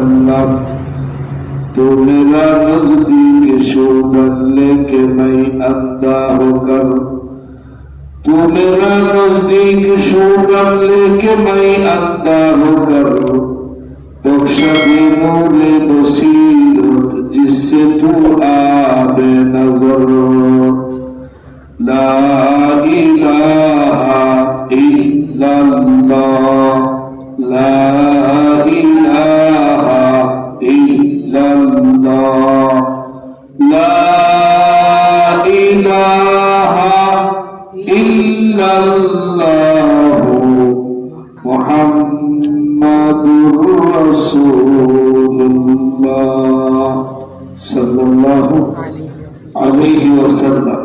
वसल्लम, तू मेरा नजदीक शोधन लेके मैं अंधा होकर, तू मेरा नजदीक शोधन लेके मैं अंधा होकर, बख्शा दे नूरे बसीरत जिससे तू आबे नजर। ला इलाहा इल्लल्लाह, ला इलाहा इल्लल्लाह, ला इलाहा इल्लल्लाह, मुहम्मदुर रसूलुल्लाह सल्लल्लाहु अलैहि वसल्लम।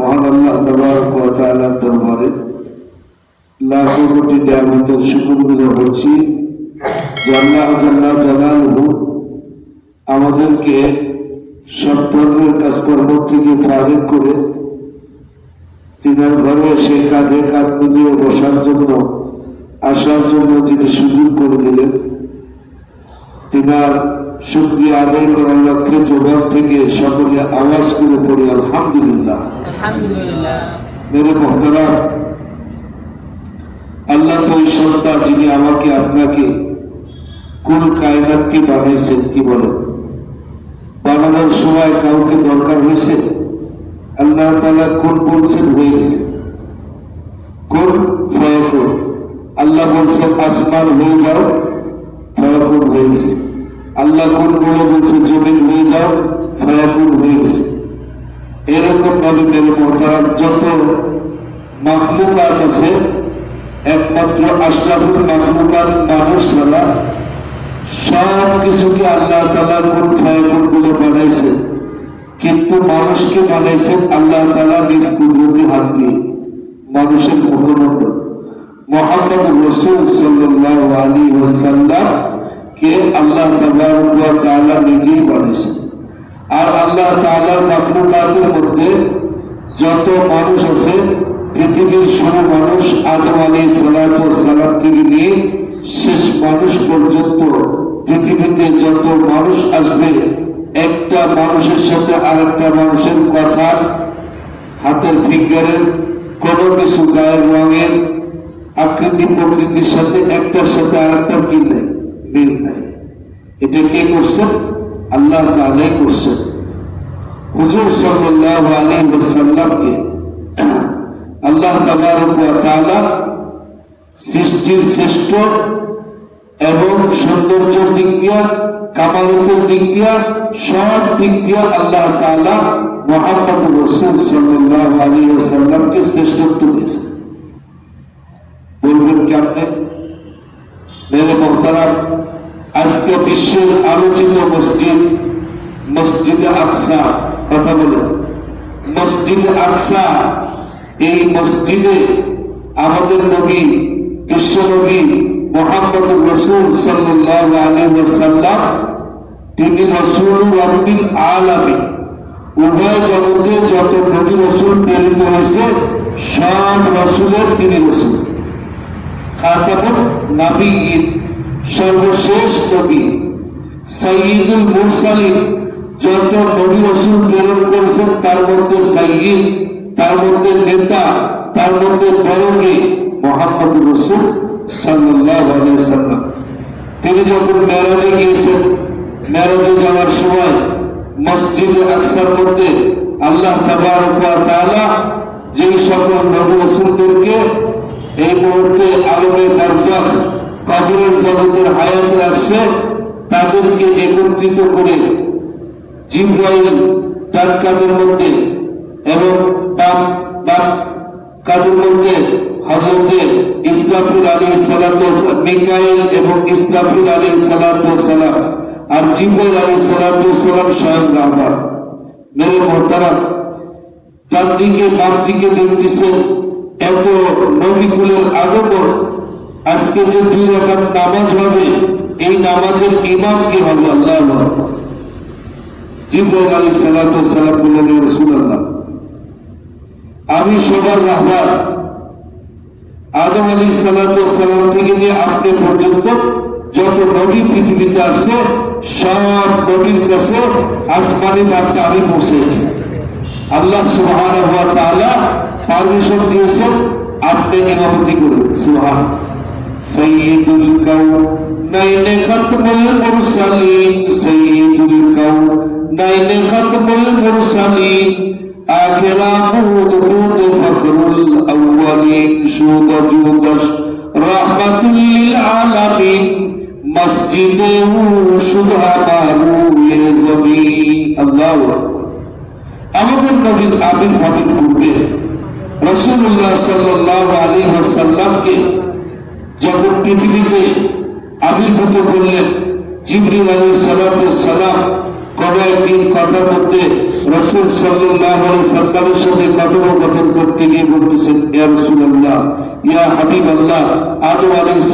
মহান আল্লাহ তাবারক ওয়া তাআলার দরবারে লাখো কোটি নিয়ামতের শুকরগুজার হচ্ছি যে আল্লাহ জাল্লা জালালুহু আমাদেরকে সব ধরনের কাজকর্ম থেকে ফারিগ করে তিনার ঘরে এসে কাঁধে কাঁধ মিলিয়ে বসার জন্য আসার জন্য তিনি সুযোগ করে দিলেন। তিনার শুকরিয়া আদায় করার লক্ষ্যে জবাব থেকে সকলে আওয়াজ করে পড়ি আলহামদুলিল্লাহ। মেরে মোহতারাম, আল্লাহ তো ওই সত্তা যিনি আমাকে আপনাকে কুল কায়নাতকে বানাইছেন। কি বলেন? বানানোর সময় কাউকে দরকার হয়েছে? আল্লাহ তাআলা কোন বলছেন হয়ে গেছে, কোন ফায়াকুন। আল্লাহ বলছেন আসমান হয়ে যাও, ফায়াকুন হয়ে গেছে। আল্লাহ কোন বলে বলছে জমিন হয়ে যাও, ফায়াকুন হয়ে গেছে। এরকম ভাবে মেরে মোহতারাম যত মাখলুকাত আছে, একমাত্র আশরাফুল মাখলুকাত মানুষ ছাড়া সব কিছুকে আল্লাহ তাআলা কোন ফায়াকুন বলে বানাইছেন। কিন্তু মানুষকে বানাইছেন আল্লাহ তাআলা নিজ কুদরতি হাত দিয়ে। মানুষের মুখমণ্ডল মুহাম্মদ রাসূল সাল্লাল্লাহু আলাইহি ওয়াসাল্লাম কে আল্লাহ তাবারক ওয়া তাআলা নিজেই বানাইছেন। আর আল্লাহ তাআলার মাখলুকাতের মধ্যে যত মানুষ আছে, পৃথিবীর সব মানুষ আদম আলাইহিস সালাতু ওয়াস সালাম থেকে নিয়ে শেষ মানুষ পর্যন্ত পৃথিবীতে যত মানুষ আসবে, একটা মানুষের সাথে আরেকটা মানুষের কথা, হাতের ফিঙ্গারের কোনো কিছু, গায়ের রঙের আকৃতি প্রকৃতির সাথে একটার সাথে আরেকটা কি নেই, মিল নাই। এটা কে করছেন? আল্লাহ তাআলা করছেন। হুজুর সাল্লাল্লাহু আলাইহি ওয়াসাল্লামকে আল্লাহ তাবারক ওয়া তাআলা সৃষ্টির শ্রেষ্ঠ এবং সৌন্দর্যের দিক দিয়া, কামালতের দিক দিয়া, সব দিক দিয়া আল্লাহ তাআলা মুহাম্মদ রাসূল সাল্লাল্লাহু আলাইহি ওয়াসাল্লামকে শ্রেষ্ঠত্ব দিয়েছেন। বলবেন কেমনে? মেরে মোহতারাম, আজকে বিশ্বের আলোচিত মসজিদ, মসজিদে আকসা, কথা বলেন, মসজিদে আকসা, এই মসজিদে আমাদের নবী, বিশ্ব নবী মুহাম্মদ রাসূল সাল্লাল্লাহু আলাইহি ওয়াসাল্লাম, তিনি রাসূলুর রাব্বিল আলামিন, উভয় জগতে যত নবী রাসূল প্রেরিত হয়েছে সব রাসূলের তিনি রাসূল, খাতামুন নবিয়্যিন, সর্বশেষ নবী, সাইয়্যিদুল মুরসালিন, যত নবী রাসূল প্রেরণ করেছেন তার মধ্যে সাইয়্যিদ, তার মধ্যে নেতা, তার মধ্যে বড়কে মুহাম্মদ রাসূল সাল্লাল্লাহু আলাইহি ওয়াসাল্লাম। তিনি যখন মেরাজে গিয়েছেন, মেরাজে যাওয়ার সময় মসজিদে আকসার মধ্যে আল্লাহ তাবারক ওয়া তাআলা যেই সকল নবী রাসূলদেরকে এই মুহূর্তে আলমে বারজাখ, কবরের জগতের হায়াত রাখছে, তাদেরকে একত্রিত করে জিবরাইল তার কাঁধের মধ্যে এবং কাঁধের মধ্যে হযরতে ইসরাফিল আলাইহিস সালাতু ওয়াস সালাম, মিকাইল এবং ইসরাফিল আলাইহিস সালাতু ওয়াস সালাম, আর জিবরাইল আলাইহিস সালাতু ওয়াস সালাম স্বয়ং রাহমান। মেরে মোহতারাম, ডান দিকে বাম দিকে দেখতেছেন এত নবীকুলের আগমন। আজকে যে 2 রাকাত নামাজ হবে, এই নামাজের ইমাম কি হবে? আল্লাহু আকবার। জিবরাইল আলাইহিস সালাতু ওয়াস সালাম বললেন, ইয়া রাসূলুল্লাহ, আমি সবার রাহবার, আদম আলাইহিস সালাতু ওয়াস সালাম থেকে নিয়ে আপনি পর্যন্ত যত নবী পৃথিবীতে আছে সব নবীর কাছে আসমানি বার্তা আমি পৌঁছেছি। আল্লাহ সুবহানাহু ওয়া তাআলা পারমিশন দিয়েছেন আপনি ইমামতি করবেন। সুবহান সাইয়্যিদুল কাউনাইন খাতমুল মুরসালিন, সাইয়্যিদুল কাউনাইন খাতমুল মুরসালিন, আখিরা মুদুদ ফখরুল আউয়ালিন, সুদজুদশ রাহমাতুল লিল আলামিন, মসজিদে সুবহানাহু ইয়াজমিন। আল্লাহু আকবার। আমাদের নবীর আবির্ভাবের পূর্বে রাসূলুল্লাহ সাল্লাল্লাহু আলাইহি ওয়াসাল্লামকে যখন পৃথিবীতে আবির্ভূত করলেন, জিবরিল আলাইহিস সালাম কোন একদিন কথার মধ্যে রাসূল সাল্লাল্লাহু আলাইহি ওয়াসাল্লামের সাথে কথোপকথন করতে গিয়ে বলতেছেন, ইয়া রাসূলুল্লাহ, ইয়া হাবিবাল্লাহ, আদম আলাইহিস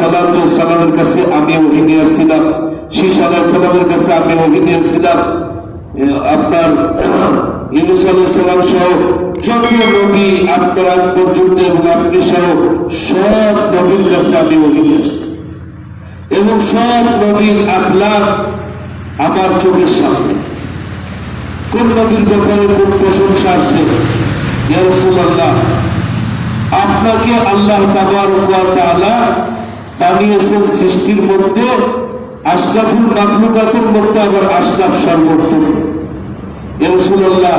সালামের কাছে আমি ওহী নিয়ে আসছিলাম, শীশ আলাইহিস সালামের কাছে আমি ওহী নিয়ে আসছিলাম, আপনার ইউনূস আলাইহিস সালাম সহ যত নবী আপনার আগ পর্যন্ত এবং আপনি সহ সব নবীর কাছে আমি ওহী নিয়ে আসছি এবং সব নবীর আখলাক আমার চোখের সামনে। কোন নবীর ব্যাপারে কোন প্রশংসা আছে? ইয়া রাসূলুল্লাহ, আপনাকে আল্লাহ তাবারক ওয়া তাআলা বানিয়েছেন সৃষ্টির মধ্যে আশরাফুল মাখলুকাতের মধ্যে আবার আশরাফ সর্বোত্তম। ইয়া রাসূলুল্লাহ,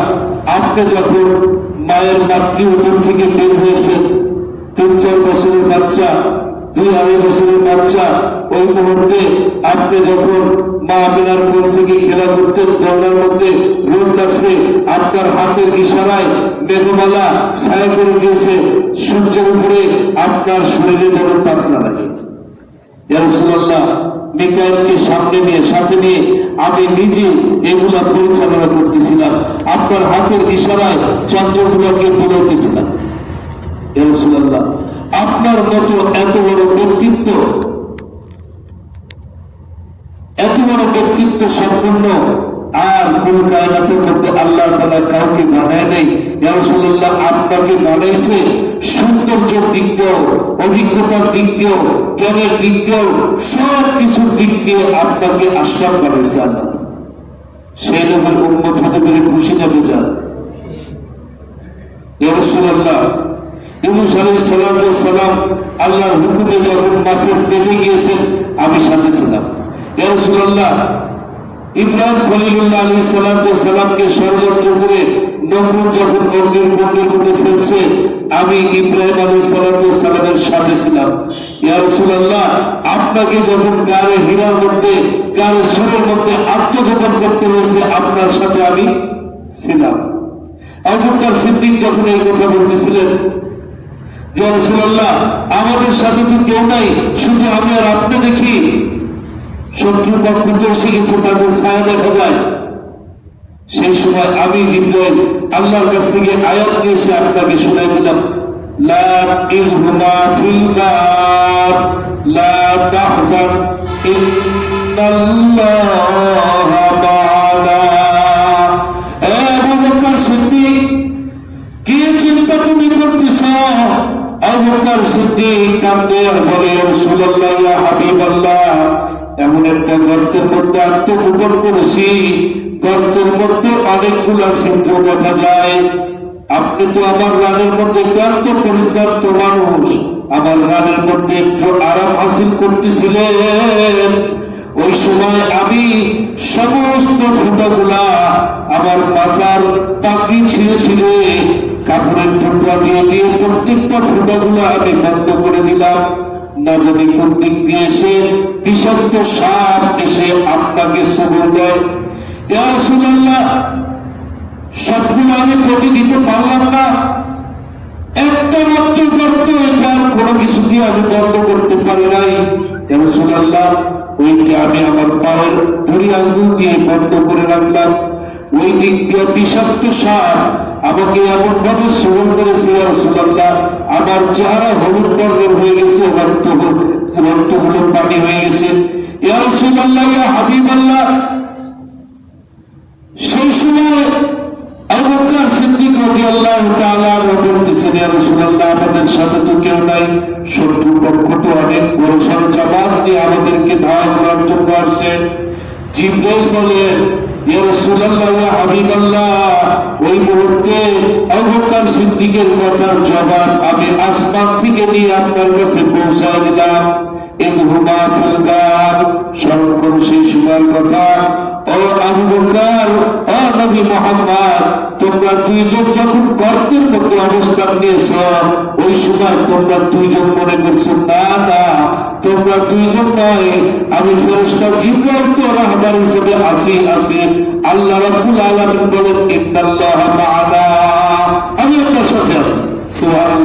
আপনি যখন মায়ের মাতৃ উদর থেকে বের হয়েছেন, 3-4 বছরের বাচ্চা, 2-2.5 বছরের বাচ্চা, ওই মুহূর্তে আপনি যখন মা আমিনার কোল থেকে খেলা করতেন, দরজার মধ্যে রোদ লাগছে, আপনার হাতের ইশারায় মেঘমালা ছায়া করে দিয়েছে, সূর্যের উপরে আপনার শরীরে যেন তাপ না লাগে। ইয়া রাসূলুল্লাহ, মিকাইলকে সাথে নিয়ে আমি নিজে এগুলা পরিচালনা করতেছিলাম, আপনার হাতের ইশারায় চন্দ্রগুলোকে বোলাইতেছিলাম। ইয়া রাসূলুল্লাহ, আপনার মতো এত বড় ব্যক্তিত্ব সম্পন্ন আর কোন কায়নাতের মধ্যে আল্লাহ তাআলা কাউকে বানায় নাই। ইয়া রাসূলুল্লাহ, আপনাকে বানাইছে সৌন্দর্যের দিক দিয়েও, অভিজ্ঞতার দিক দিয়েও, জ্ঞানের দিক দিয়েও, সব কিছুর দিক দিয়ে আপনাকে আশরাফ বানাইছে আল্লাহ। সেই লোকের উম্মত হতে পেরে খুশি যাবে যান। ইয়া রাসূলুল্লাহ, ইউনূস আলাইহিস সালাম আল্লাহর হুকুমে যখন মাছের পেটে গিয়েছেন, আমি সাথে ছিলাম। ইয়া রাসূলুল্লাহ, ইব্রাহিম খলিলুল্লাহ আলাইহিস সালামকে ষড়যন্ত্র করে নমরুদ যখন অগ্নির কুণ্ডের মধ্যে ফেলছে, আমি ইব্রাহিম আলাইহিস সালামের সাথে ছিলাম। ইয়া রাসূলুল্লাহ, আপনাকে যখন গারে হীরার মধ্যে, গারে সুরের মধ্যে আত্মগোপন করতে হয়েছে, আপনার সাথে আমি ছিলাম। আবু বকর সিদ্দিক যখন এই কথা বলতেছিলেন, ইয়া রাসূলুল্লাহ, আমাদের সাথে তো কেউ নাই, শুধু আমি আর আপনি দেখি, শত্রু পক্ষ তো এসে গেছে, তাদের ছায়া দেখা যায়। সেই সময় আমি জিবরাইল আল্লাহর কাছ থেকে আয়াত নিয়ে এসে আপনাকে শোনাই দিলাম, লা ইযহুমা ফিল গার লা তাহজান ইন্নাল্লাহা মা'ানা। আবু বকর সিদ্দিক, কি চিন্তা তুমি করতেছ? আবু বকর সিদ্দিক কাঁদে আর বলে, ইয়া রাসূলুল্লাহ, ইয়া হাবিবাল্লাহ, এমন একটা গর্তের মধ্যে আত্মগোপন করেছি, গর্তের মধ্যে অনেকগুলা ছিদ্র দেখা যায়। আপনি তো আমার রানের মধ্যে ক্লান্ত পরিষ্কার মানুষ, আমার রানের মধ্যে একটু আরাম হাসিল করতেছিলেন। ওই সময় আমি সমস্ত ফুটাগুলা আমার মাথার পাগড়ি ছিঁড়ে কাপড়ের টুকরা দিয়ে প্রত্যেকটা ফুটাগুলা আমি বন্ধ করে দিলাম। না জানি কোন দিক দিয়ে এসে বিষাক্ত সাপ এসে আপনাকে সবল দেয়। ইয়া রাসূলুল্লাহ, সবগুলো আমি প্রতি দিতে পারলাম না, একটা মাত্র গর্ত, এটার কোনো কিছু দিয়ে আমি বন্ধ করতে পারি নাই। ইয়া রাসূলুল্লাহ, ওইটা আমি আমার পায়ের বুড়ি আঙ্গুল দিয়ে বন্ধ করে রাখলাম। ওই দিক দিয়ে বিষাক্ত সাপ আমাকে এমন ভাবে সবল করেছে, ইয়া রাসূলুল্লাহ, আমার চেহারা হলুদ বর্ণের হয়ে গেছে, রক্তগুলো পানি হয়ে গেছে। ইয়া রাসূলুল্লাহ, ইয়া হাবিবাল্লাহ, সেই সময় আবু বকর সিদ্দিক রাদিয়াল্লাহু তাআলা বলতেছেন, ইয়া রাসূলুল্লাহ, আমাদের সাথে তো কেউ নাই, শত্রু পক্ষ তো অনেক বড় সড় জামাত দিয়ে আমাদেরকে ধাওয়া জিবরাইল বলেন, ইয়া রাসূলুল্লাহ, ইয়া হাবিবাল্লাহ, ওই মুহূর্তে আবু বকর সিদ্দিকের কথার জবাব আমি আসমান থেকে নিয়ে আপনার কাছে পৌঁছায় দিলাম। ইযহুমা ফিল গার, স্মরণ করো সেই সময়ের কথা। ও আবু বকর, ও নবী মুহাম্মদ, তোমরা দুইজন যখন গর্তের মধ্যে অবস্থান নিয়েছ, ওই সময় তোমরা দুইজন মনে করছো না না, তোমরা দুইজন নয়, আমি ফেরেশতা জিবরাইল তো রাহবার হিসেবে আসি। আল্লাহ রাব্বুল আলামিন বলেন, ইন্নাল্লাহা মা'ানা, আমি আপনার সাথে আছি। সুবহানাল্লাহ।